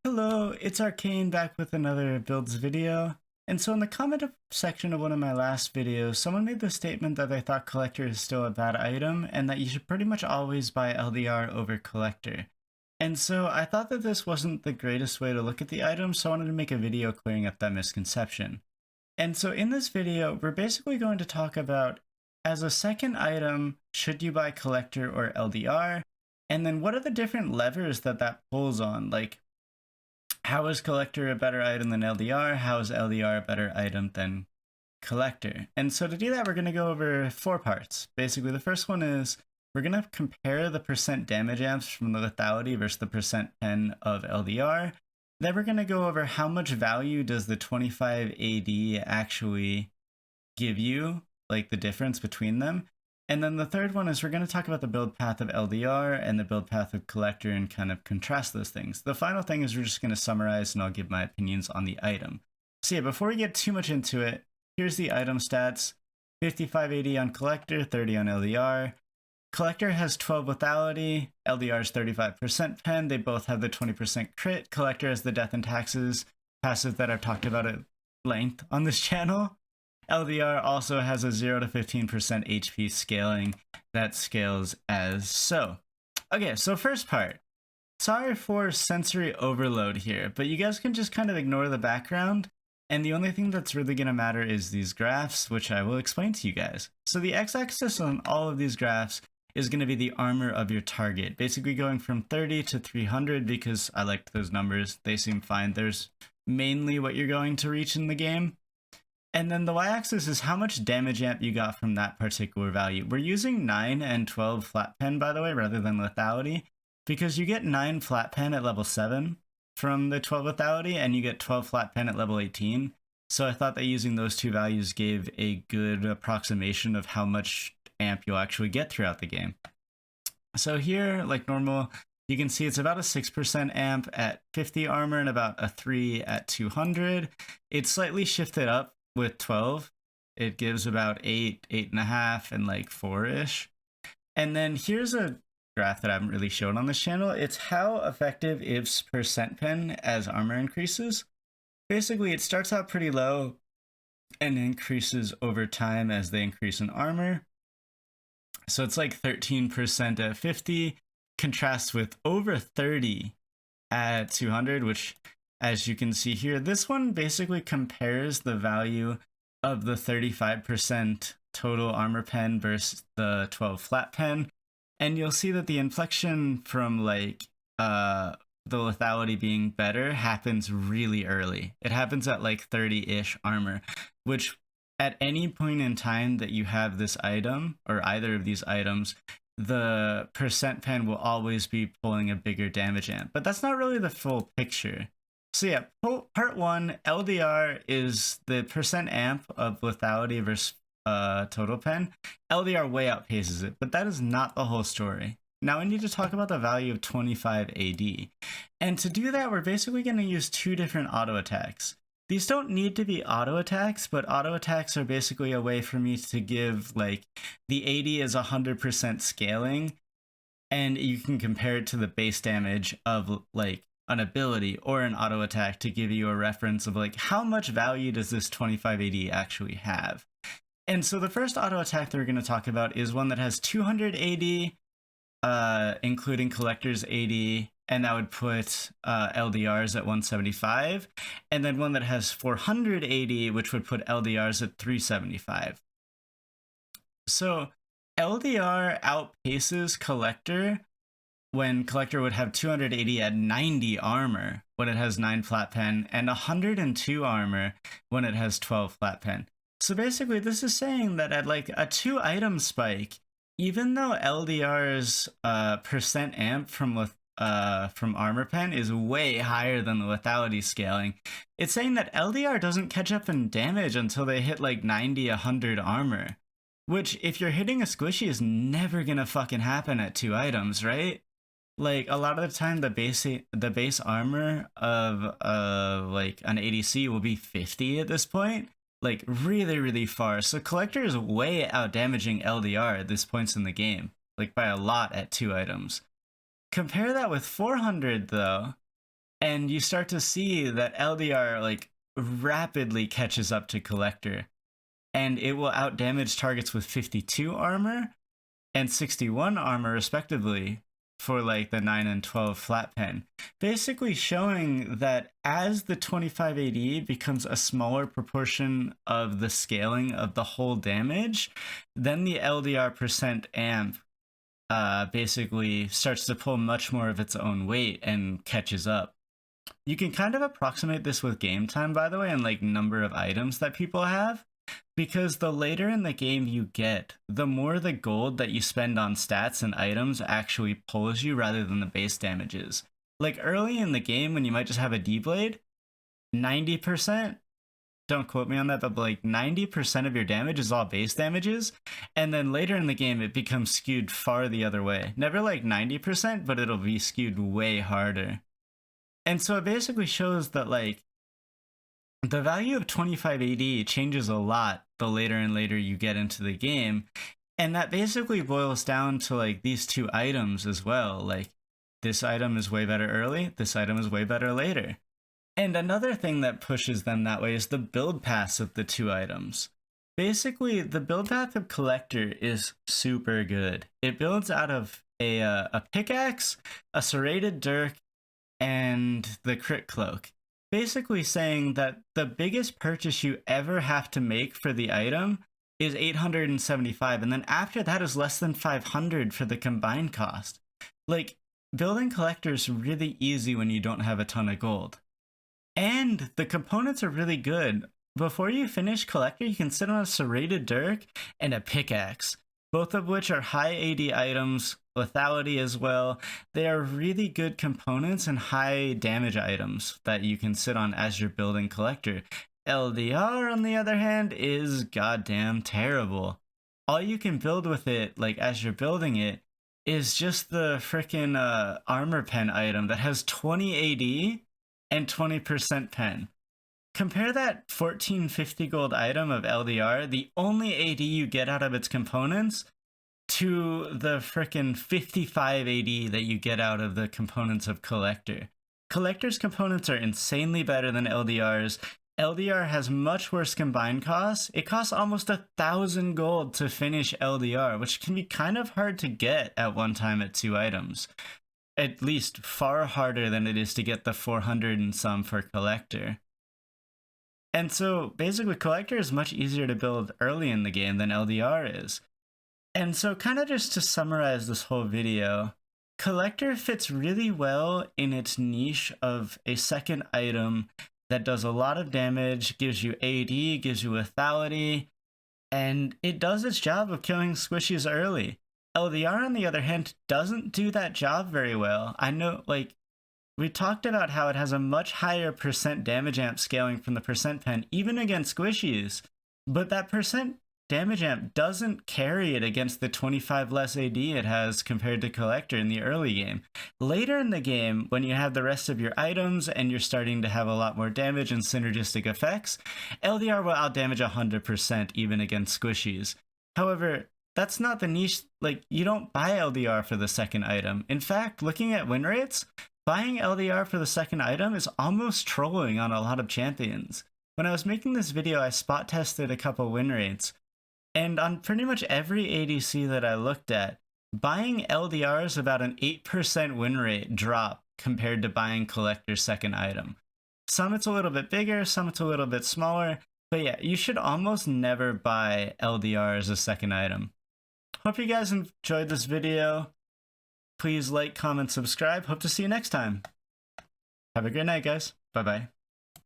Hello, it's Arcane back with another builds video. And so in the comment section of one of my last videos, someone made the statement that they thought collector is still a bad item and that you should pretty much always buy LDR over collector. And so I thought that this wasn't the greatest way to look at the item, so I wanted to make a video clearing up that misconception. And so in this video, we're basically going to talk about, as a second item, should you buy collector or LDR? And then what are the different levers that pulls on? Like, how is collector a better item than LDR? How is LDR a better item than collector? And so to do that, we're going to go over 4 parts. Basically, the first one is we're going to compare the percent damage amps from the lethality versus the percent pen of LDR. Then we're going to go over how much value does the 25 AD actually give you, like the difference between them. And then the third one is we're going to talk about the build path of LDR and the build path of collector and kind of contrast those things. The final thing is we're just going to summarize and I'll give my opinions on the item. So yeah, before we get too much into it, here's the item stats. 55 AD on collector, 30 on LDR. Collector has 12 lethality, LDR is 35% pen. They both have the 20% crit. Collector has the death and taxes passive that I've talked about at length on this channel. LDR also has a 0 to 15% HP scaling that scales as so. Okay, so first part. Sorry for sensory overload here, but you guys can just kind of ignore the background, and the only thing that's really going to matter is these graphs, which I will explain to you guys. So the x-axis on all of these graphs is going to be the armor of your target, basically going from 30 to 300 because I liked those numbers. They seem fine. There's mainly what you're going to reach in the game. And then the y-axis is how much damage amp you got from that particular value. We're using 9 and 12 flat pen, by the way, rather than lethality, because you get 9 flat pen at level 7 from the 12 lethality, and you get 12 flat pen at level 18. So I thought that using those two values gave a good approximation of how much amp you'll actually get throughout the game. So here, like normal, you can see it's about a 6% amp at 50 armor and about a 3 at 200. It's slightly shifted up with 12. It gives about 8, 8.5, and like 4-ish. And then here's a graph that I haven't really shown on this channel. It's how effective is percent pen as armor increases. Basically, it starts out pretty low and increases over time as they increase in armor. So it's like 13% at 50, contrasts with over 30 at 200, which, as you can see here, this one basically compares the value of the 35% total armor pen versus the 12 flat pen. And you'll see that the inflection from like the lethality being better happens really early. It happens at like 30-ish armor, which at any point in time that you have this item or either of these items, the percent pen will always be pulling a bigger damage amp. But that's not really the full picture. So yeah, part 1, LDR is the percent amp of lethality versus total pen. LDR way outpaces it, but that is not the whole story. Now I need to talk about the value of 25 AD. And to do that, we're basically going to use 2 different auto attacks. These don't need to be auto attacks, but auto attacks are basically a way for me to give, like, the AD is 100% scaling, and you can compare it to the base damage of, like, an ability or an auto attack to give you a reference of like how much value does this 25 AD actually have. And so the first auto attack that we're going to talk about is one that has 200 AD, including collector's AD, and that would put LDRs at 175, and then one that has 400 AD, which would put LDRs at 375. So LDR outpaces collector when collector would have 280 at 90 armor when it has 9 flat pen, and 102 armor when it has 12 flat pen. So basically this is saying that at like a 2 item spike, even though LDR's percent amp from armor pen is way higher than the lethality scaling, it's saying that LDR doesn't catch up in damage until they hit like 90, 100 armor. Which, if you're hitting a squishy, is never gonna fucking happen at 2 items, right? Like, a lot of the time, the base armor of like an ADC will be 50 at this point. Like, really, really far. So collector is way out damaging LDR at this point in the game. Like, by a lot at 2 items. Compare that with 400, though, and you start to see that LDR like rapidly catches up to Collector, and it will outdamage targets with 52 armor and 61 armor respectively for like the 9 and 12 flat pen, basically showing that as the 25 AD becomes a smaller proportion of the scaling of the whole damage, then the LDR percent amp basically starts to pull much more of its own weight and catches up. You can kind of approximate this with game time, by the way, and like number of items that people have, because the later in the game you get, the more the gold that you spend on stats and items actually pulls you rather than the base damages. Like early in the game when you might just have a D-Blade, 90%, don't quote me on that, but like 90% of your damage is all base damages, and then later in the game it becomes skewed far the other way. Never like 90%, but it'll be skewed way harder. And so it basically shows that like the value of 25 AD changes a lot the later and later you get into the game, and that basically boils down to like these two items as well. Like this item is way better early, this item is way better later. And another thing that pushes them that way is the build paths of the two items. Basically, the build path of Collector is super good. It builds out of a pickaxe, a serrated dirk, and the crit cloak. Basically saying that the biggest purchase you ever have to make for the item is 875, and then after that is less than 500 for the combined cost. Like, building Collector is really easy when you don't have a ton of gold. And the components are really good. Before you finish Collector, you can sit on a serrated dirk and a pickaxe, both of which are high AD items, lethality as well. They are really good components and high damage items that you can sit on as you're building Collector. LDR, on the other hand, is goddamn terrible. All you can build with it, like as you're building it, is just the frickin' armor pen item that has 20 AD and 20% pen. Compare that 1450 gold item of LDR, the only AD you get out of its components, to the frickin' 55 AD that you get out of the components of Collector. Collector's components are insanely better than LDR's. LDR has much worse combined costs. It costs almost 1,000 gold to finish LDR, which can be kind of hard to get at one time at two items. At least far harder than it is to get the 400 and some for Collector. And so basically Collector is much easier to build early in the game than LDR is. And so kind of just to summarize this whole video, Collector fits really well in its niche of a second item that does a lot of damage, gives you AD, gives you lethality, and it does its job of killing squishies early. LDR, on the other hand, doesn't do that job very well. I know, like, we talked about how it has a much higher percent damage amp scaling from the percent pen, even against squishies, but that percent damage amp doesn't carry it against the 25 less AD it has compared to Collector in the early game. Later in the game, when you have the rest of your items and you're starting to have a lot more damage and synergistic effects, LDR will outdamage 100% even against squishies. However, that's not the niche. Like, you don't buy LDR for the second item. In fact, looking at win rates, buying LDR for the second item is almost trolling on a lot of champions. When I was making this video, I spot tested a couple win rates, and on pretty much every ADC that I looked at, buying LDR is about an 8% win rate drop compared to buying Collector's second item. Some it's a little bit bigger, some it's a little bit smaller, but yeah, you should almost never buy LDR as a second item. Hope you guys enjoyed this video. Please like, comment, subscribe. Hope to see you next time. Have a great night, guys. Bye-bye.